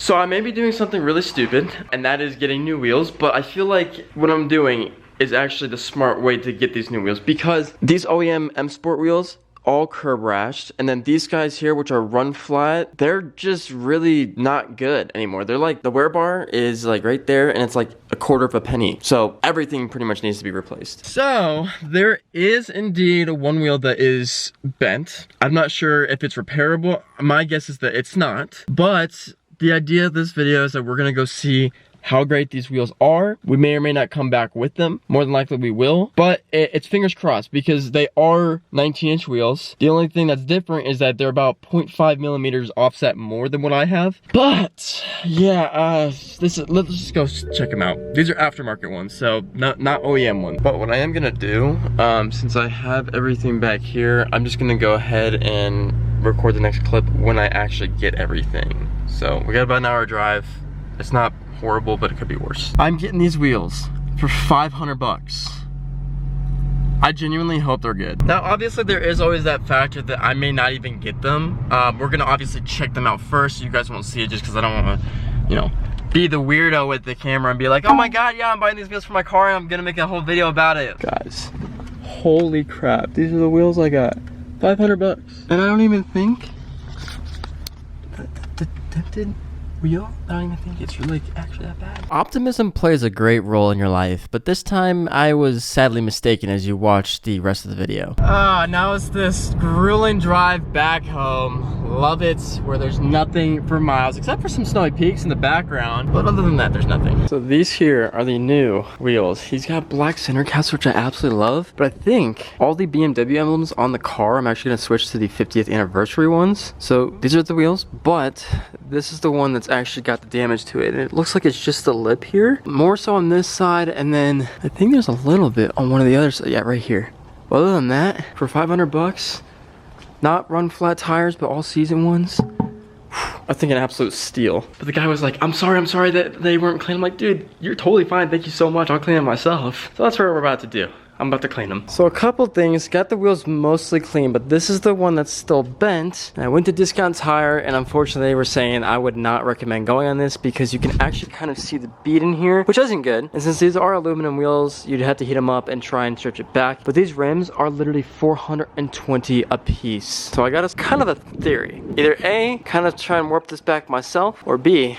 So I may be doing something really stupid, and that is getting new wheels, but I feel like what I'm doing is actually the smart way to get these new wheels, because these OEM M Sport wheels, all curb rashed, and then these guys here, which are run flat, they're just really not good anymore. They're like, the wear bar is like right there, and it's like a quarter of a penny. So everything pretty much needs to be replaced. So there is indeed one wheel that is bent. I'm not sure if it's repairable. My guess is that it's not, but the idea of this video is that we're gonna go see how great these wheels are. We may or may not come back with them. More than likely we will, but it's fingers crossed because they are 19-inch wheels. The only thing that's different is that they're about 0.5 millimeters offset more than what I have. But yeah, let's just go check them out. These are aftermarket ones, so not OEM ones. But what I am gonna do, since I have everything back here, I'm just gonna go ahead and record the next clip when I actually get everything. So we got about an hour drive. It's not horrible, but it could be worse. I'm getting these wheels for 500 bucks. I genuinely hope they're good. Now, obviously there is always that factor that I may not even get them. We're gonna obviously check them out first. You guys won't see it just because I don't wanna, you know, be the weirdo with the camera and be like, oh my God, yeah, I'm buying these wheels for my car and I'm gonna make a whole video about it. Guys, holy crap. These are the wheels I got. 500 bucks. And I don't even think the dented wheel, I don't even think it's really actually that bad. Optimism plays a great role in your life, but this time I was sadly mistaken as you watched the rest of the video. Now it's this grueling drive back home. Love it, where there's nothing for miles except for some snowy peaks in the background, but other than that, there's nothing. So these here are the new wheels. He's got black center caps, which I absolutely love, but I think all the BMW emblems on the car, I'm actually gonna switch to the 50th anniversary ones. So these are the wheels, but this is the one that's actually got the damage to it, and it looks like it's just the lip here, more so on this side, and then I think there's a little bit on one of the other sides. Yeah, right here. But other than that, for 500 bucks, not run flat tires, but all season ones, I think an absolute steal. But the guy was like, I'm sorry that they weren't clean. I'm like, dude, you're totally fine, thank you so much, I'll clean them myself. So that's what we're about to do. I'm about to clean them. So a couple things, got the wheels mostly clean, but this is the one that's still bent. And I went to Discount Tire, and unfortunately they were saying I would not recommend going on this because you can actually kind of see the bead in here, which isn't good. And since these are aluminum wheels, you'd have to heat them up and try and stretch it back. But these rims are literally $420 a piece. So I got a kind of a theory. Either A, kind of try and warp this back myself, or B,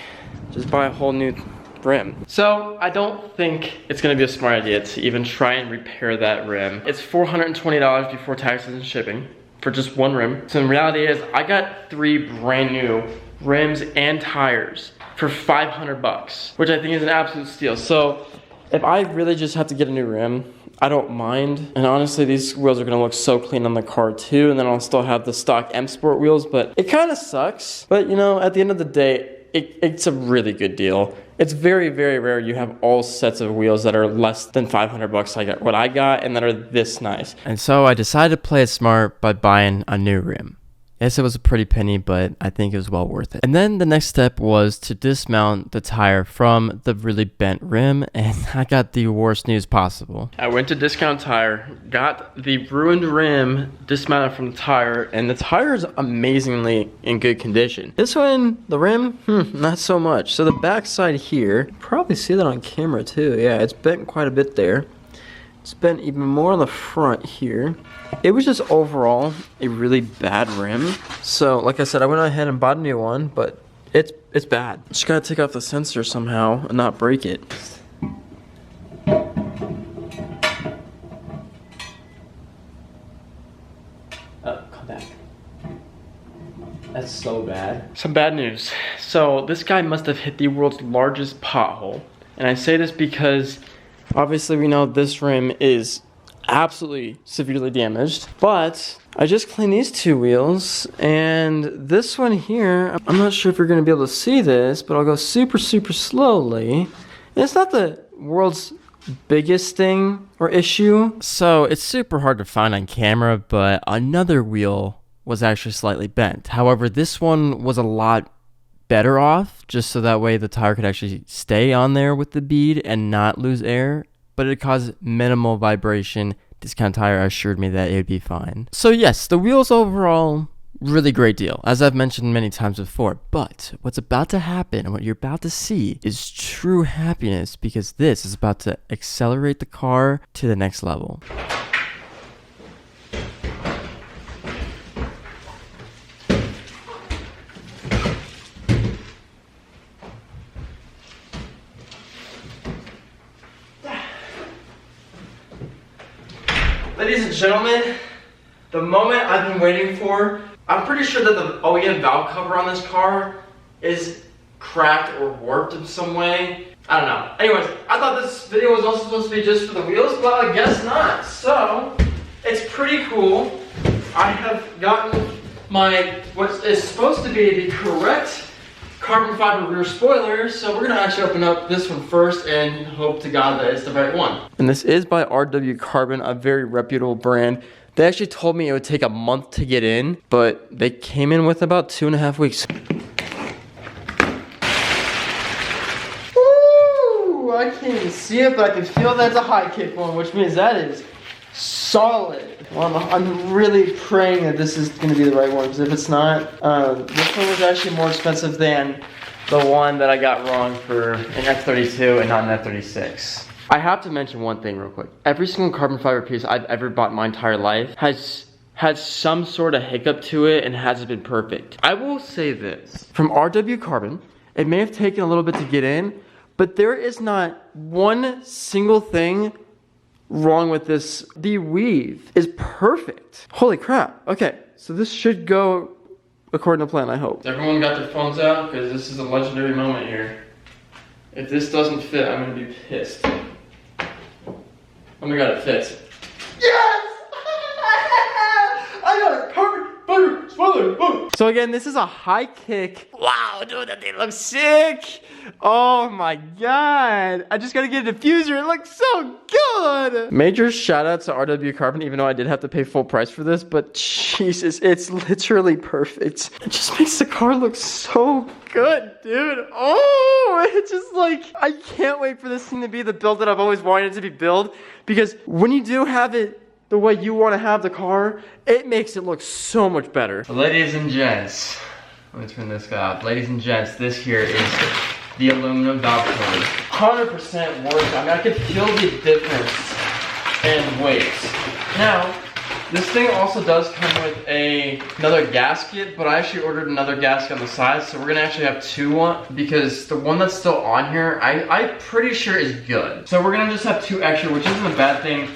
just buy a whole new rim. So I don't think it's gonna be a smart idea to even try and repair that rim. It's $420 before taxes and shipping for just one rim. So in reality is I got 3 brand new rims and tires for 500 bucks, which I think is an absolute steal. So if I really just have to get a new rim, I don't mind. And honestly, these wheels are gonna look so clean on the car too, and then I'll still have the stock M Sport wheels, but it kind of sucks. But you know, at the end of the day, it's a really good deal. It's very, very rare you have all sets of wheels that are less than 500 bucks like what I got and that are this nice. And so I decided to play it smart by buying a new rim. Yes, it was a pretty penny, but I think it was well worth it. And then the next step was to dismount the tire from the really bent rim, and I got the worst news possible. I went to Discount Tire, got the ruined rim dismounted from the tire, and the tire is amazingly in good condition. This one, the rim, not so much. So the back side here, probably see that on camera too. Yeah, it's bent quite a bit there. It's bent even more on the front here. It was just overall a really bad rim. So like I said, I went ahead and bought a new one, but it's bad. Just gotta take off the sensor somehow and not break it. Come back. That's so bad. Some bad news. So this guy must have hit the world's largest pothole. And I say this because obviously we know this rim is absolutely severely damaged, but I just cleaned these 2 wheels, and this one here, I'm not sure if you're gonna be able to see this, but I'll go super slowly. And it's not the world's biggest thing or issue. So it's super hard to find on camera, but another wheel was actually slightly bent. However, this one was a lot better off, just so that way the tire could actually stay on there with the bead and not lose air, but it caused minimal vibration. Discount Tire assured me that it would be fine. So yes, the wheels overall, really great deal, as I've mentioned many times before. But what's about to happen and what you're about to see is true happiness, because this is about to accelerate the car to the next level. Ladies and gentlemen, the moment I've been waiting for. I'm pretty sure that the OEM valve cover on this car is cracked or warped in some way. I don't know. Anyways, I thought this video was also supposed to be just for the wheels, but I guess not. So, it's pretty cool. I have gotten my, what is supposed to be the correct carbon fiber rear spoiler, so we're gonna actually open up this one first and hope to God that it's the right one. And this is by RW Carbon, a very reputable brand. They actually told me it would take a month to get in, but they came in with about 2.5 weeks. Woo! I can't even see it, but I can feel that's a high kick one, which means that is solid. Well, I'm really praying that this is going to be the right one, because if it's not, this one was actually more expensive than the one that I got wrong for an F32 and not an F36. I have to mention one thing real quick. Every single carbon fiber piece I've ever bought in my entire life has had some sort of hiccup to it and hasn't been perfect. I will say this. From RW Carbon, it may have taken a little bit to get in, but there is not one single thing wrong with this. The weave is perfect. Holy crap. Okay, so this should go according to plan, I hope. Everyone got their phones out, because this is a legendary moment here. If this doesn't fit, I'm going to be pissed. Oh my God, it fits. Yes! I got a carbon fiber spoiler. Boom. So again, this is a high kick. Wow, dude, that thing looks sick. Oh my God. I just gotta get a diffuser. It looks so good. Major shout out to RW Carbon, even though I did have to pay full price for this, but Jesus, it's literally perfect. It just makes the car look so good, dude. Oh, it's just like, I can't wait for this thing to be the build that I've always wanted it to be built, because when you do have it the way you want to have the car, it makes it look so much better. Ladies and gents, let me turn this guy off. Ladies and gents, this here is the aluminum valve cover. 100% worth it. I mean, I can feel the difference in weight. Now, this thing also does come with another gasket, but I actually ordered another gasket on the side, so we're gonna actually have two because the one that's still on here, I'm pretty sure is good. So we're gonna just have two extra, which isn't a bad thing.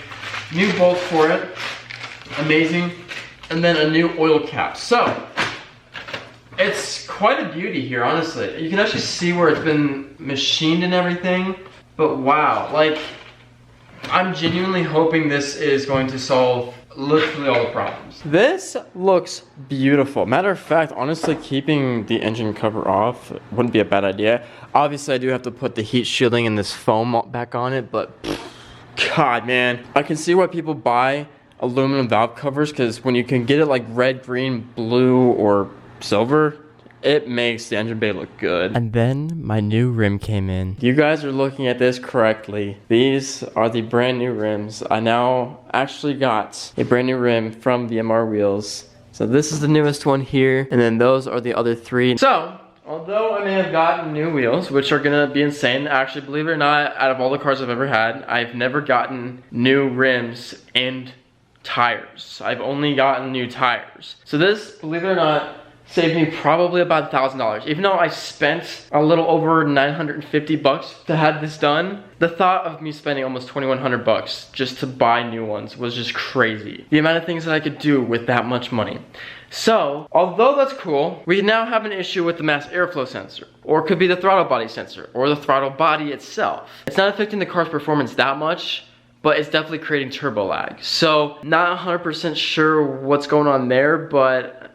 New bolts for it, amazing, and then a new oil cap. So, it's quite a beauty here, honestly. You can actually see where it's been machined and everything, but wow, like, I'm genuinely hoping this is going to solve literally all the problems. This looks beautiful. Matter of fact, honestly, keeping the engine cover off wouldn't be a bad idea. Obviously, I do have to put the heat shielding and this foam back on it, but God, man. I can see why people buy aluminum valve covers, because when you can get it like red, green, blue, or silver, it makes the engine bay look good. And then my new rim came in. You guys are looking at this correctly. These are the brand new rims. I now actually got a brand new rim from the MR Wheels. So this is the newest one here, and then those are the other three. So, although I may have gotten new wheels, which are gonna be insane, actually, believe it or not, out of all the cars I've ever had, I've never gotten new rims and tires. I've only gotten new tires. So this, believe it or not, saved me probably about $1,000. Even though I spent a little over 950 bucks to have this done, the thought of me spending almost 2,100 bucks just to buy new ones was just crazy. The amount of things that I could do with that much money. So, although that's cool, we now have an issue with the mass airflow sensor, or it could be the throttle body sensor, or the throttle body itself. It's not affecting the car's performance that much, but it's definitely creating turbo lag. So, not 100% sure what's going on there, but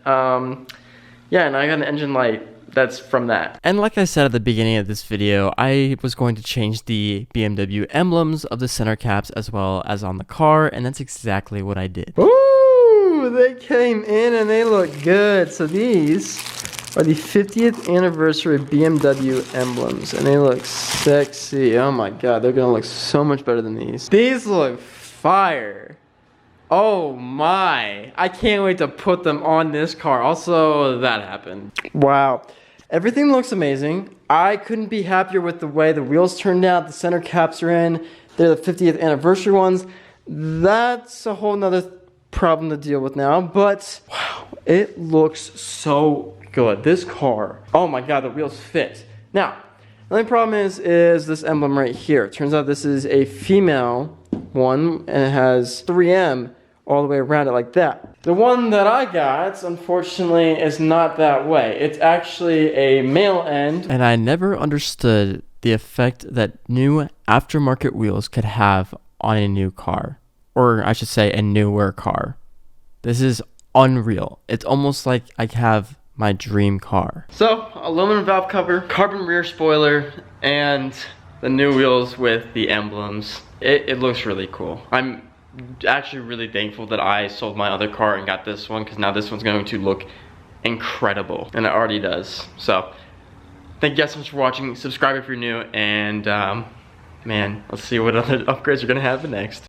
yeah, and I got an engine light that's from that. And like I said at the beginning of this video, I was going to change the BMW emblems of the center caps as well as on the car, and that's exactly what I did. Ooh, they came in and they look good. So these are the 50th anniversary BMW emblems, and they look sexy. Oh my God, they're gonna look so much better than these. These look fire. Oh my, I can't wait to put them on this car. Also, that happened. Wow, everything looks amazing. I couldn't be happier with the way the wheels turned out. The center caps are in. They're the 50th anniversary ones. That's a whole nother problem to deal with now, but wow, it looks so good. This car, oh my God, the wheels fit. Now, the only problem is this emblem right here. It turns out this is a female one, and it has 3M all the way around it like that. The one that I got, unfortunately, is not that way. It's actually a male end. And I never understood the effect that new aftermarket wheels could have on a new car. Or I should say a newer car. This is unreal. It's almost like I have my dream car. So, aluminum valve cover, carbon rear spoiler, and the new wheels with the emblems. It looks really cool. I'm actually really thankful that I sold my other car and got this one, because now this one's going to look incredible, and it already does. So thank you guys so much for watching. Subscribe if you're new, and man, let's see what other upgrades we're gonna have next.